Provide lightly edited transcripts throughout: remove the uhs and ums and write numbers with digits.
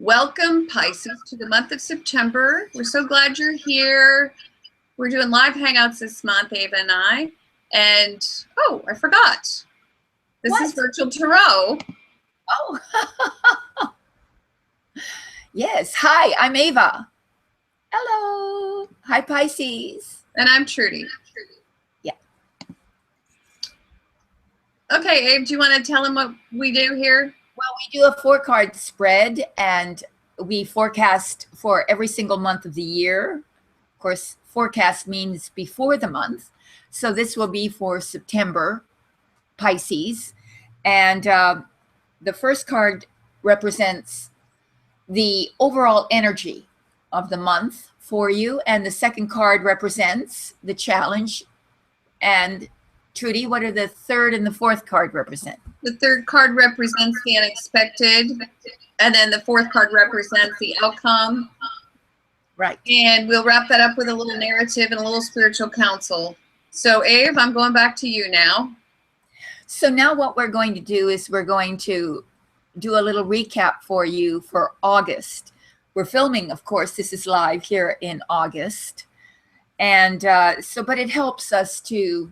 Welcome, Pisces, to the month of September. We're so glad you're here. We're doing live hangouts this month, Ava and I. And, oh, I forgot. This is Virtual Tarot. Oh, yes. Hi, I'm Ava. Hello. Hi, Pisces. And I'm Trudy. Yeah. Okay, Abe, do you want to tell them what we do here? Well, we do a 4-card spread, and we forecast for every single month of the year. Of course, forecast means before the month. So this will be for September, Pisces. And the first card represents the overall energy of the month for you. And the second card represents the challenge. And Trudy, what are the third and the fourth card represent? The third card represents the unexpected. And then the fourth card represents the outcome. Right. And we'll wrap that up with a little narrative and a little spiritual counsel. So, Abe, I'm going back to you now. So now what we're going to do is we're going to do a little recap for you for August. We're filming, of course, this is live here in August. And but it helps us to,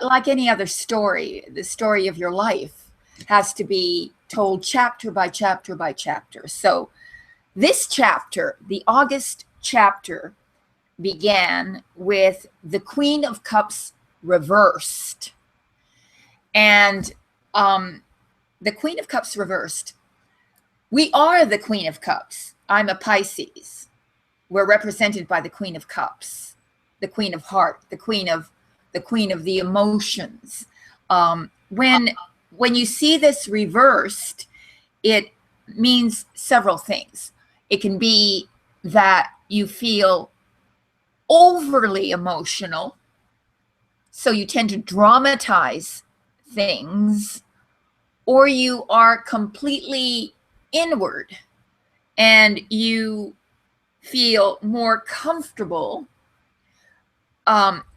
like any other story, the story of your life has to be told chapter by chapter by chapter. So this chapter, the August chapter, began with the Queen of Cups reversed. And the Queen of Cups reversed. We are the Queen of Cups. I'm a Pisces. We're represented by the Queen of Cups, the Queen of Heart, the Queen of the emotions. When you see this reversed, it means several things. It can be that you feel overly emotional, so you tend to dramatize things, or you are completely inward and you feel more comfortable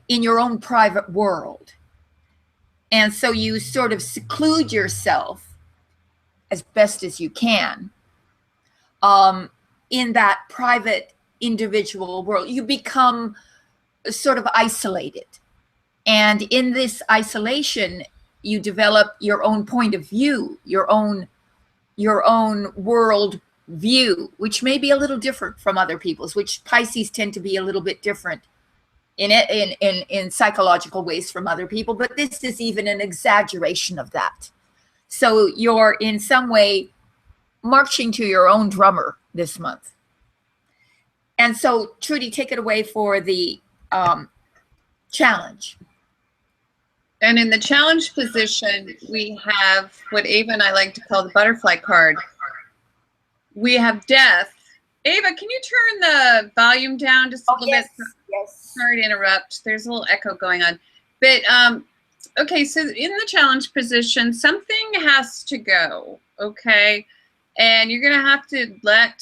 in your own private world. And so you sort of seclude yourself as best as you can in that private individual world. You become sort of isolated. And in this isolation, you develop your own point of view, your own world view, which may be a little different from other people's, which Pisces tend to be a little bit different in psychological ways from other people, but this is even an exaggeration of that. So you're in some way marching to your own drummer this month. And so, Trudy, take it away for the challenge. And in the challenge position, we have what Ava and I like to call the butterfly card. We have death. Ava, can you turn the volume down just a little bit? Yes. Sorry to interrupt. There's a little echo going on. But, okay, so in the challenge position, something has to go, okay? And you're going to have to let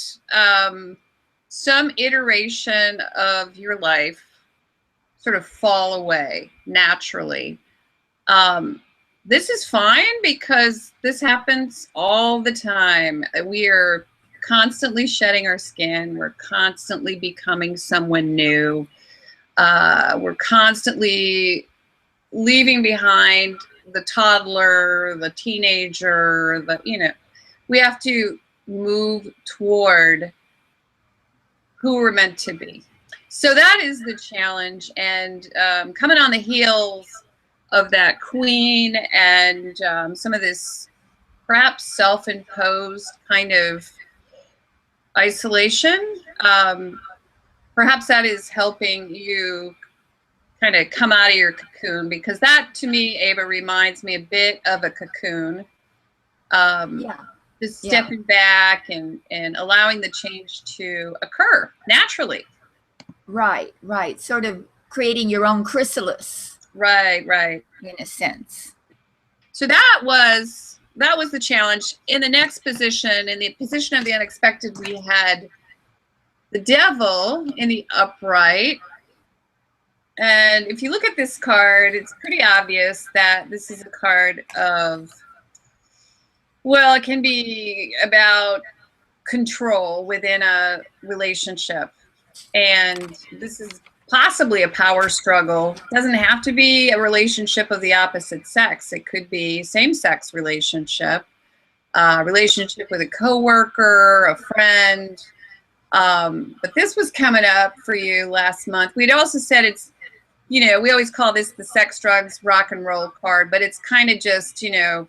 some iteration of your life sort of fall away naturally. This is fine because this happens all the time. We are constantly shedding our skin. We're constantly becoming someone new. We're constantly leaving behind the toddler, the teenager, we have to move toward who we're meant to be. So that is the challenge. And coming on the heels of that queen and some of this perhaps self-imposed kind of isolation, perhaps that is helping you kind of come out of your cocoon, because that to me, Ava, reminds me a bit of a cocoon. Just stepping back and allowing the change to occur naturally. Right. Sort of creating your own chrysalis. Right. In a sense. So that was the challenge. In the next position, in the position of the unexpected, we had the devil in the upright. And if you look at this card, it's pretty obvious that this is a card of Well, it can be about control within a relationship. And this is possibly a power struggle. It doesn't have to be a relationship of the opposite sex. It could be same-sex relationship, relationship with a coworker, a friend. But this was coming up for you last month. We'd also said it's, you know, we always call this the sex, drugs, rock and roll card, but it's kind of just, you know,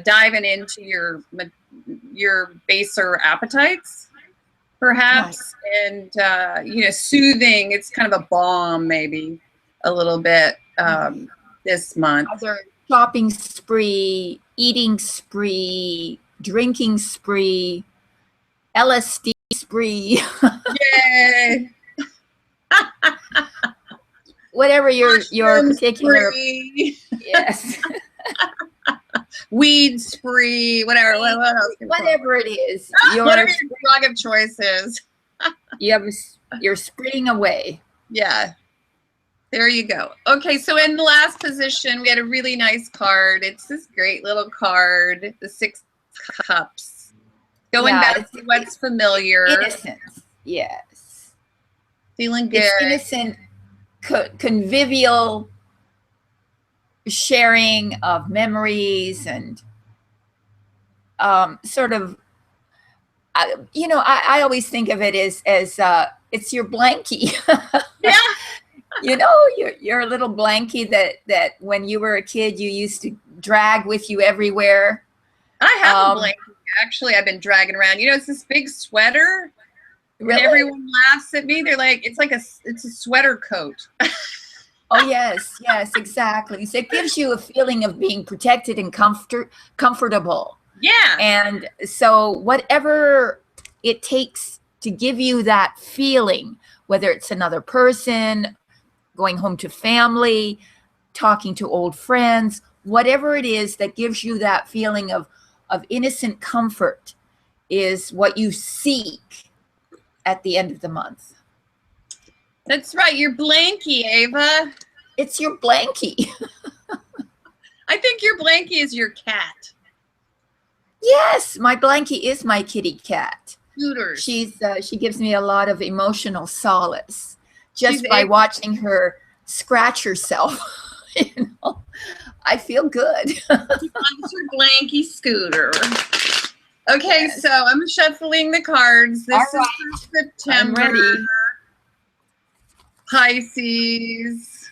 diving into your baser appetites, perhaps, and you know, soothing. It's kind of a balm, maybe a little bit this month. Either shopping spree, eating spree, drinking spree, LSD spree, Yay! whatever your particular spree. Yes. Weed spree, whatever. What else? Whatever it is, Whatever your drug of choice is. you're spreeing away. Yeah. There you go. Okay, so in the last position, we had a really nice card. It's this great little card, the 6 Cups. Going back to what's familiar. Innocence. Yes. Feeling good. It's innocent, convivial sharing of memories and sort of, you know, I always think of it as it's your blankie. Yeah. You know, your little blankie that when you were a kid you used to drag with you everywhere. I have a blankie. Actually, I've been dragging around. You know, it's this big sweater. Really? And everyone laughs at me. They're like, it's a sweater coat. Oh yes, yes, exactly. So it gives you a feeling of being protected and comfortable. Yeah. And so whatever it takes to give you that feeling, whether it's another person, going home to family, talking to old friends, whatever it is that gives you that feeling of innocent comfort is what you seek at the end of the month. That's right. Your blankie, Ava. It's your blankie. I think your blankie is your cat. Yes, my blankie is my kitty cat. Scooters. She gives me a lot of emotional solace just by watching her scratch herself. You know, I feel good. That's your blankie Scooter. Okay, yes. So I'm shuffling the cards. This is for September. I'm ready. Pisces.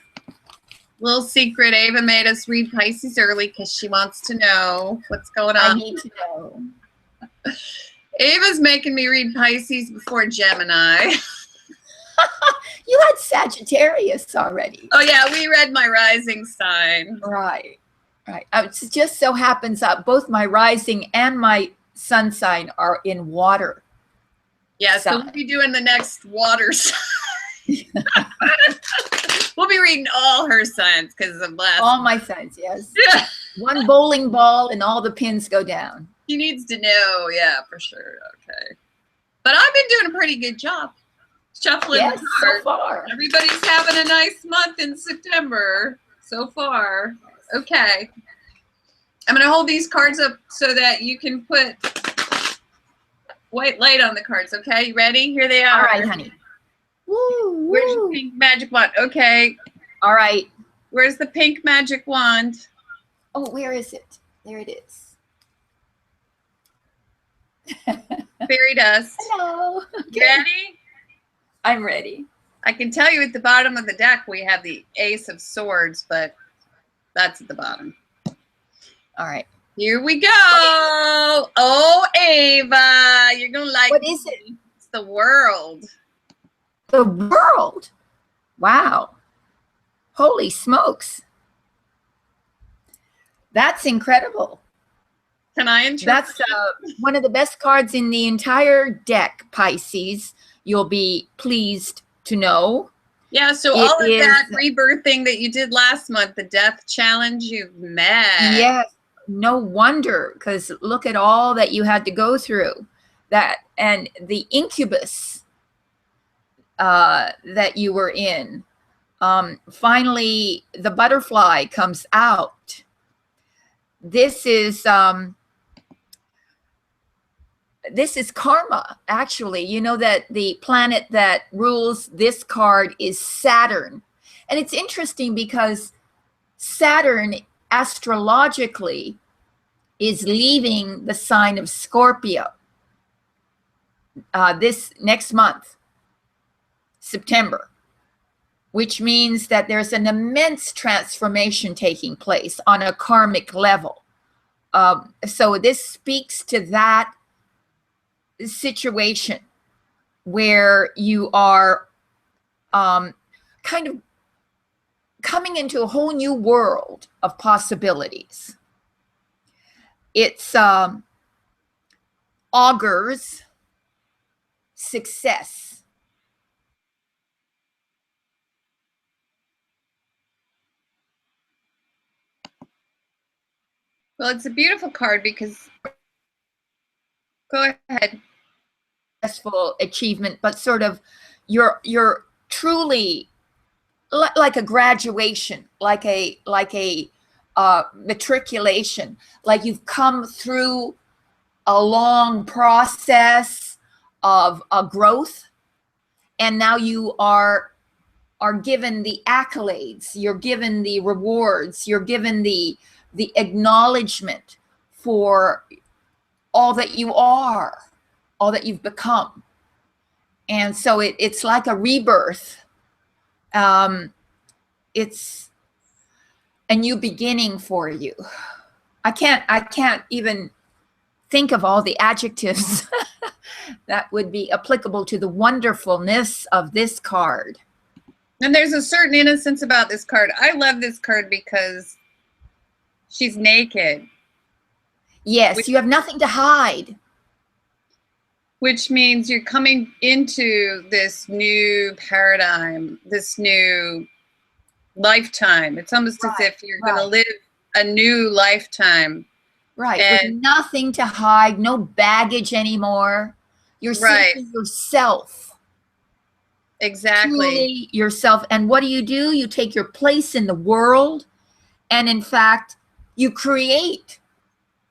Little secret, Ava made us read Pisces early because she wants to know what's going on. I need to know. Ava's making me read Pisces before Gemini. You had Sagittarius already. Oh yeah, we read my rising sign. Right. It just so happens that both my rising and my sun sign are in water. Yeah, so we'll be doing the next water sign. We'll be reading all her signs because of last. All my signs, yes. Yeah. One bowling ball and all the pins go down. She needs to know, yeah, for sure. Okay, but I've been doing a pretty good job shuffling the cards. So far. Everybody's having a nice month in September so far. Okay, I'm gonna hold these cards up so that you can put white light on the cards. Okay, you ready? Here they are. All right, honey. Woo, where's your pink magic wand? Okay. All right. Where's the pink magic wand? Oh, where is it? There it is. Fairy dust. Hello. Okay. Ready? I'm ready. I can tell you at the bottom of the deck we have the Ace of Swords, but that's at the bottom. All right. Here we go. Oh, Ava, you're going to like What is it? It's the World. The World. Wow. Holy smokes. That's incredible. Can I interpret? That's one of the best cards in the entire deck, Pisces. You'll be pleased to know. Yeah, so all of that rebirthing that you did last month, the death challenge you've met. Yes, no wonder, because look at all that you had to go through. That and the incubus that you were in. Finally, the butterfly comes out. This is this is karma, actually. You know that the planet that rules this card is Saturn. And it's interesting because Saturn astrologically is leaving the sign of Scorpio this next month, September, which means that there's an immense transformation taking place on a karmic level. So this speaks to that situation where you are kind of coming into a whole new world of possibilities. It's augurs success. Well, it's a beautiful card because, go ahead. Successful achievement, but sort of you're truly like a graduation, like a matriculation, like you've come through a long process of growth, and now you are given the accolades, you're given the rewards, you're given the acknowledgement for all that you are, all that you've become. And so it's like a rebirth. It's a new beginning for you. I can't even think of all the adjectives that would be applicable to the wonderfulness of this card. And there's a certain innocence about this card. I love this card because she's naked. Yes, you have nothing to hide. Which means you're coming into this new paradigm, this new lifetime. It's almost as if you're going to live a new lifetime. Right, with nothing to hide, no baggage anymore. You're simply yourself. Exactly. Truly yourself. And what do? You take your place in the world, and in fact, you create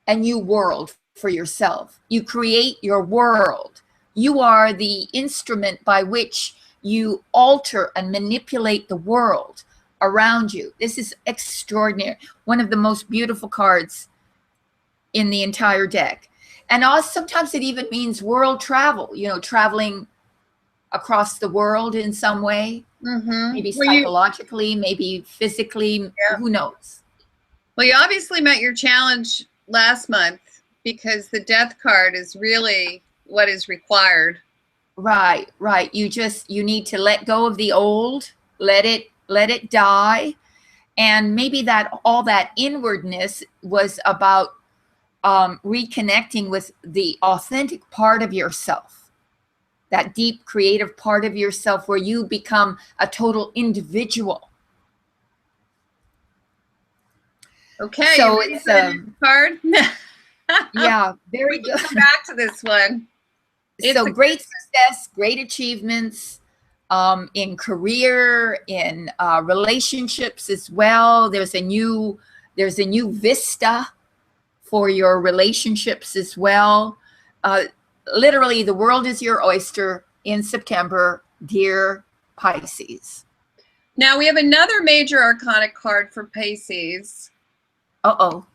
a new world for yourself. You create your world. You are the instrument by which you alter and manipulate the world around you. This is extraordinary. One of the most beautiful cards in the entire deck. And also sometimes it even means world travel, you know, traveling across the world in some way, maybe psychologically, maybe physically, who knows? Well, you obviously met your challenge last month because the death card is really what is required. Right. You need to let go of the old, let it die. And maybe that all that inwardness was about reconnecting with the authentic part of yourself, that deep creative part of yourself where you become a total individual. Okay, so it's a card. Yeah, very good. Come back to this one. So great success, great achievements in career, in relationships as well. There's a new vista for your relationships as well. Literally, the world is your oyster in September, dear Pisces. Now we have another major arcana card for Pisces. Uh-oh.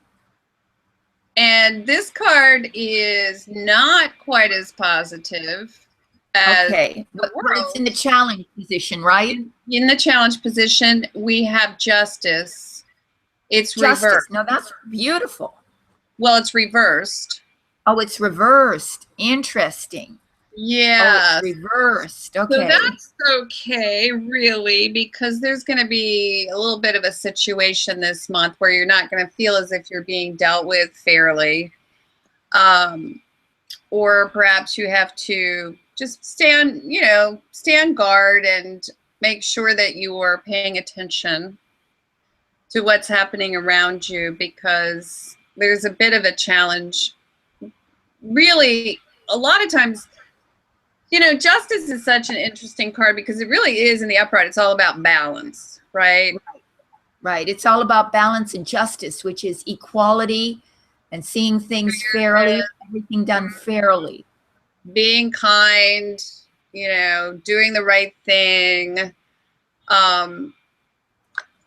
And this card is not quite as positive as but it's in the challenge position, right? In the challenge position, we have justice. It's reversed. Now that's beautiful. Well, it's reversed. Oh, it's reversed. Interesting. Yeah. Oh, it's reversed. Okay. So that's okay, really, because there's going to be a little bit of a situation this month where you're not going to feel as if you're being dealt with fairly. Or perhaps you have to just stand guard and make sure that you are paying attention to what's happening around you, because there's a bit of a challenge. Really, a lot of times, justice is such an interesting card because it really is in the upright. It's all about balance, right? Right. It's all about balance and justice, which is equality and seeing things fairly, everything done fairly. being kind, you know, doing the right thing.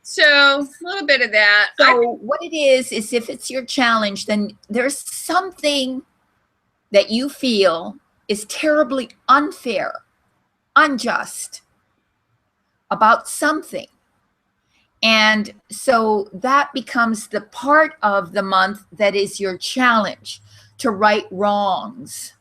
So a little bit of that. So what it is if it's your challenge, then there's something that you feel is terribly unfair, unjust about something. And so that becomes the part of the month that is your challenge, to right wrongs.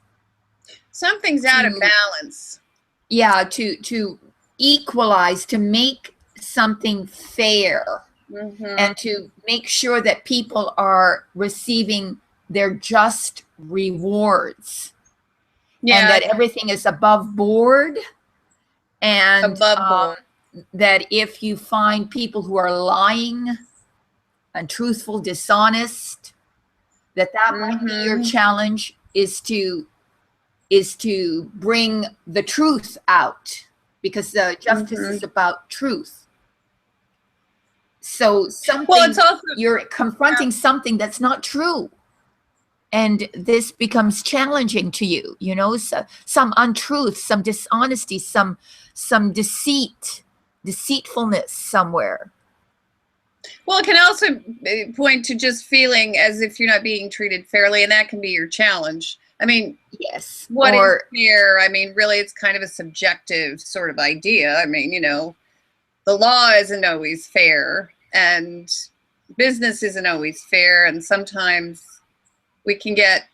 Something's out of balance. Yeah, to equalize, to make something fair, and to make sure that people are receiving their just rewards. Yeah. And that everything is above board. And above board. That if you find people who are lying, untruthful, dishonest, that might be your challenge, is to bring the truth out, because justice is about truth. So it's also, you're confronting something that's not true, and this becomes challenging to you. You know, so, some untruth, some dishonesty, some deceitfulness somewhere. Well, it can also point to just feeling as if you're not being treated fairly, and that can be your challenge. I mean, yes. What is fair? I mean, really, it's kind of a subjective sort of idea. I mean, you know, the law isn't always fair, and business isn't always fair, and sometimes we can get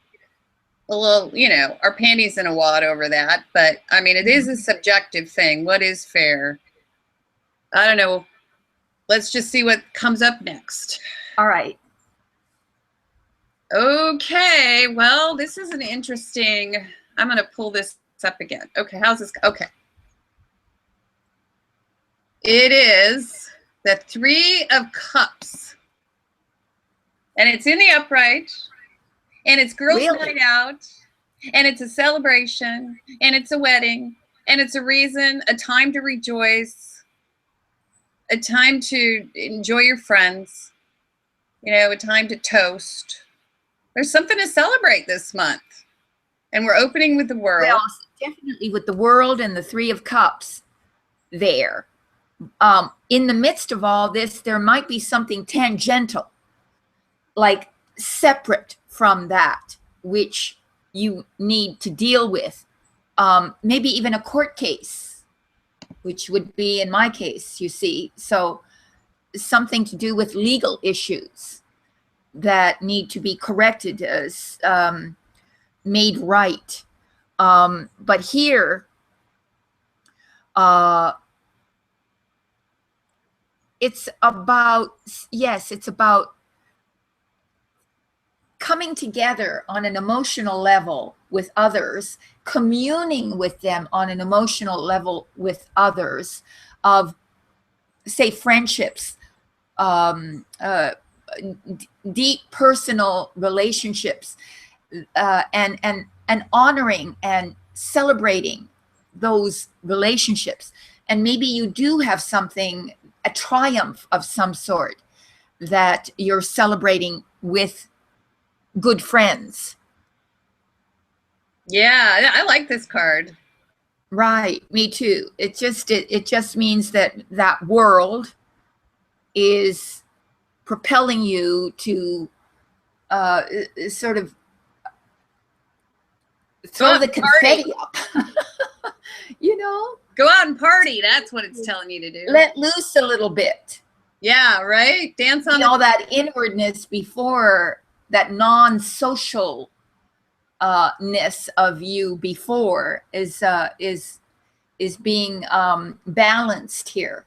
a little, you know, our panties in a wad over that. But I mean, it is a subjective thing. What is fair? I don't know. Let's just see what comes up next. All right. Okay, well, this is an interesting, I'm going to pull this up again. Okay, how's this? Okay. It is the 3 of Cups. And it's in the upright. And it's girls' night out. And it's a celebration. And it's a wedding. And it's a reason, a time to rejoice. A time to enjoy your friends. You know, a time to toast. There's something to celebrate this month. And we're opening with the world. Well, definitely with the world and the 3 of Cups there. In the midst of all this, there might be something tangential, like separate from that, which you need to deal with. Maybe even a court case, which would be in my case, you see. So something to do with legal issues that need to be corrected, as made right. But here, it's about, yes, it's about coming together on an emotional level with others, communing with them on an emotional level with others, of, say, friendships, deep personal relationships, and honoring and celebrating those relationships. And maybe you do have something, a triumph of some sort, that you're celebrating with good friends. Yeah, I like this card. Right, me too. It just means that world is propelling you to sort of throw the confetti up. You know, go out and party. That's what it's telling you to do. Let loose a little bit. Yeah, right. Dance on all that inwardness before, that non-social ness of you before is being balanced here.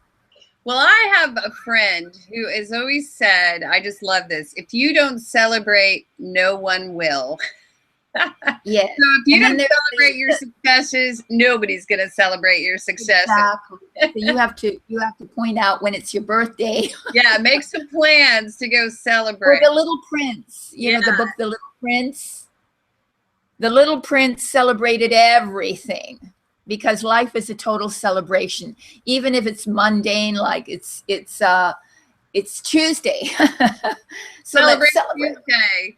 Well, I have a friend who has always said, I just love this, if you don't celebrate, no one will. Yes. So if you don't celebrate your successes, nobody's going to celebrate your successes. Exactly. So you have to point out when it's your birthday. Yeah, make some plans to go celebrate. Or The Little Prince, you know, the book The Little Prince. The Little Prince celebrated everything, because life is a total celebration, even if it's mundane, like it's Tuesday. So let's celebrate. Tuesday.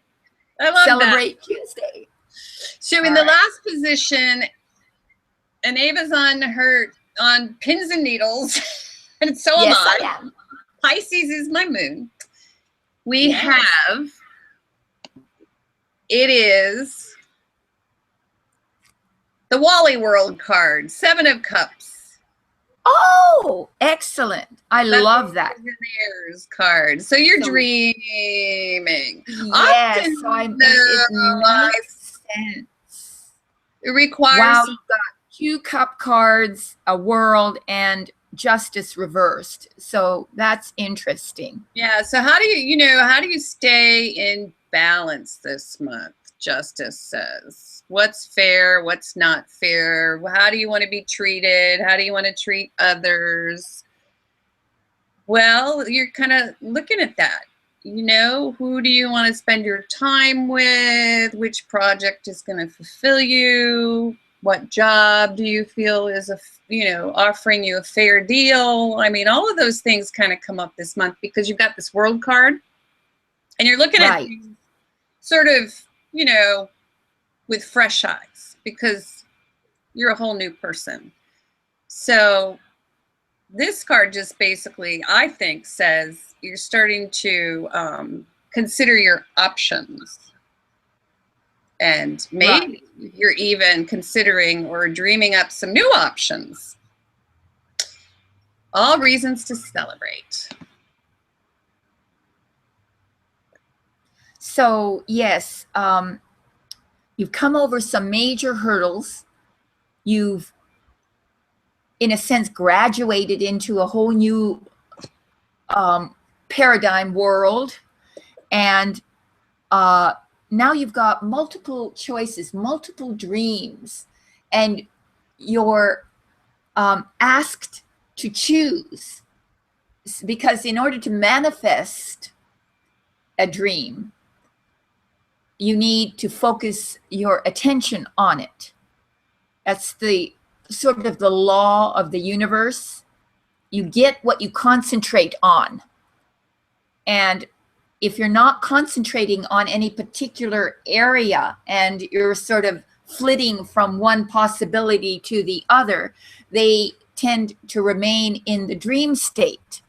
I love Celebrate that. Tuesday. So in the last position, and Ava's on pins and needles, and so am I. I am. Pisces is my moon. We have, it is the Wally World card, 7 of Cups. Oh, excellent. I love that. Millionaire's card. So you're dreaming. Yes, so it makes sense. It requires. Wow, you've got 2 cup cards, a world, and justice reversed. So that's interesting. Yeah. So how do you stay in balance this month? Justice says. What's fair? What's not fair? How do you want to be treated? How do you want to treat others? Well, you're kind of looking at that. Who do you want to spend your time with? Which project is going to fulfill you? What job do you feel is offering you a fair deal? I mean, all of those things kind of come up this month because you've got this world card and you're looking at sort of, with fresh eyes because you're a whole new person. So this card just basically, I think, says you're starting to consider your options. And maybe you're even considering or dreaming up some new options. All reasons to celebrate. So, yes, you've come over some major hurdles. You've, in a sense, graduated into a whole new paradigm world. And now you've got multiple choices, multiple dreams, and you're asked to choose, because in order to manifest a dream, you need to focus your attention on it. That's the sort of the law of the universe. You get what you concentrate on. And if you're not concentrating on any particular area and you're sort of flitting from one possibility to the other, they tend to remain in the dream state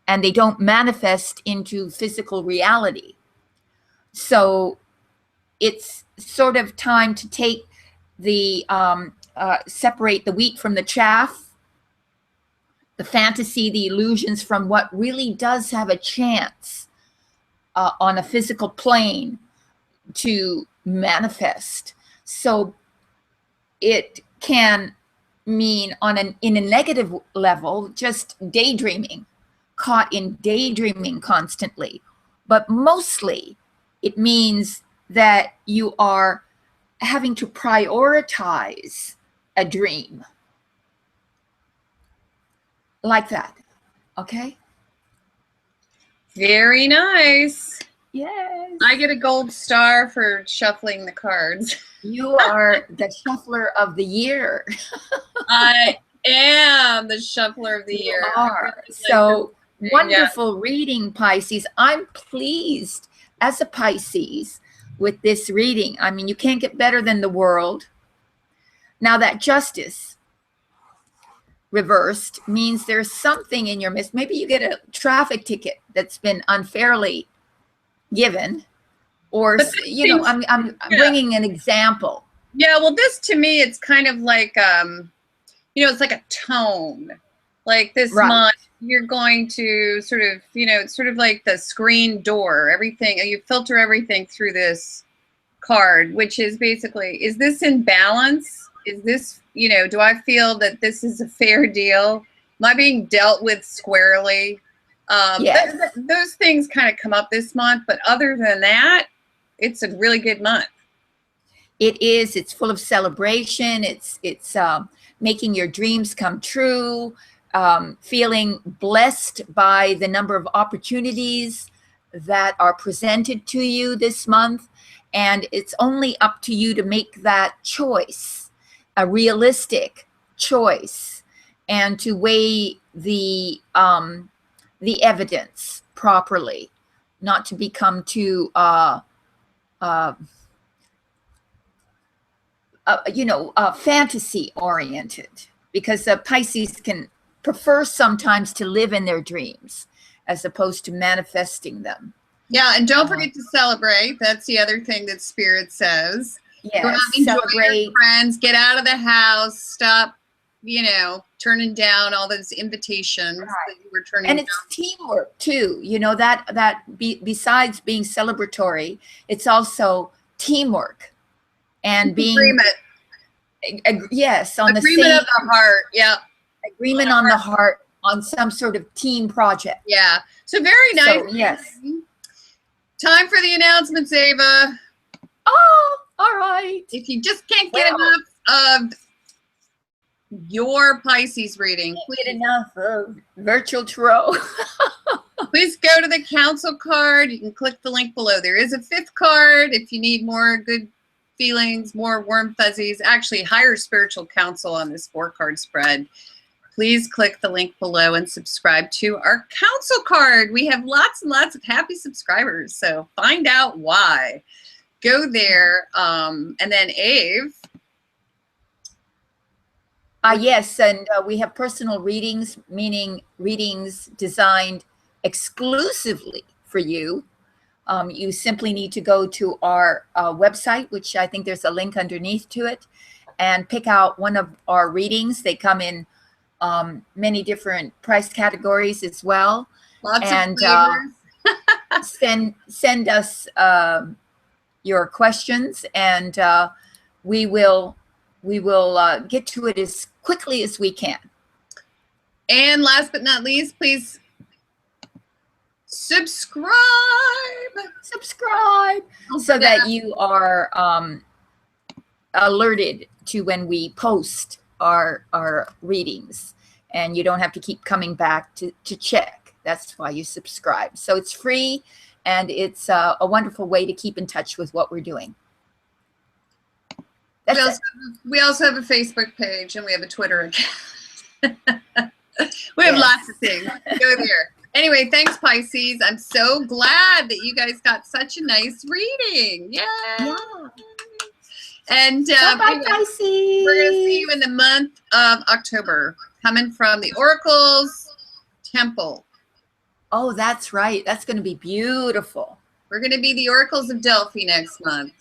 and they don't manifest into physical reality. So it's sort of time to take the, separate the wheat from the chaff, the fantasy, the illusions from what really does have a chance on a physical plane to manifest. So it can mean in a negative level, just daydreaming, caught in daydreaming constantly. But mostly it means that you are having to prioritize a dream. Like that. Okay? Very nice. Yes. I get a gold star for shuffling the cards. You are the shuffler of the year. I am the shuffler of the year. You are. So wonderful reading, Pisces. I'm pleased as a Pisces with this reading. I mean, you can't get better than the world. Now that justice reversed means there's something in your midst. Maybe you get a traffic ticket that's been unfairly given, or I'm bringing an example. Yeah, well, this to me, it's kind of like it's like a tone. Like this month, you're going to sort of, it's sort of like the screen door. Everything, you filter everything through this card, which is basically, is this in balance? Is this, do I feel that this is a fair deal? Am I being dealt with squarely? Yes. Those things kind of come up this month, but other than that, it's a really good month. It is. It's full of celebration. It's making your dreams come true, feeling blessed by the number of opportunities that are presented to you this month. And it's only up to you to make that choice, a realistic choice, and to weigh the evidence properly, not to become too fantasy oriented, because Pisces can prefer sometimes to live in their dreams as opposed to manifesting them. Yeah, and don't forget to celebrate. That's the other thing that Spirit says. Yes, Go out and enjoy celebrate. your friends. Get out of the house. Stop, turning down all those invitations that you were turning And down. it's teamwork too. Besides being celebratory, it's also teamwork and being Agreement. Yes, on Agreement the same of the heart. Yeah. agreement on the heart on some sort of team project. Yeah. So very nice. So, yes. Time for the announcements, Ava. Oh, all right. If you just can't get enough of your Pisces reading, Get enough of virtual tarot. please go to the council card. You can click the link below. There is a 5th card if you need more good feelings, more warm fuzzies, actually higher spiritual counsel on this 4-card spread. Please click the link below and subscribe to our council card. We have lots and lots of happy subscribers, so find out why. Go there, and then Ave. Yes, and we have personal readings, meaning readings designed exclusively for you. You simply need to go to our website, which I think there's a link underneath to it, and pick out one of our readings. They come in many different price categories as well. Lots of flavors. Send us your questions, and we will get to it as quickly as we can. And last but not least, please subscribe so that you are alerted to when we post our readings, and you don't have to keep coming back to check. That's why you subscribe. So it's free, and it's a wonderful way to keep in touch with what we're doing. We also have a Facebook page, and we have a Twitter account. We have lots of things. Go there. Anyway, thanks, Pisces. I'm so glad that you guys got such a nice reading. Yay! Yeah. And bye, Pisces. We're going to see you in the month of October, coming from the Oracle's Temple. Oh, that's right. That's going to be beautiful. We're going to be the Oracles of Delphi next month.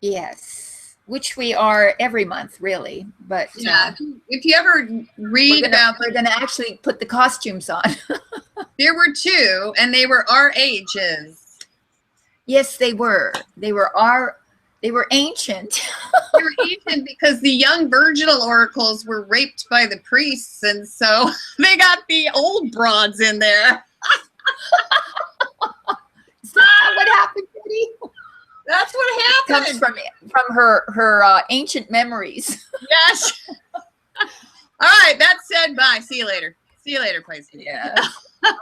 Yes, which we are every month, really. But yeah, if you ever read we're going to actually put the costumes on. There were 2, and they were our ages. Yes, they were. They were ancient. They were ancient because the young virginal oracles were raped by the priests, and so they got the old broads in there. Is that what happened, Kitty? That's what happened. It comes from her ancient memories. Yes. All right. That said, bye. See you later. See you later, Pisces. Yeah.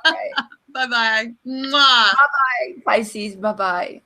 Okay. Bye-bye. Muah. Bye-bye, Pisces. Bye-bye.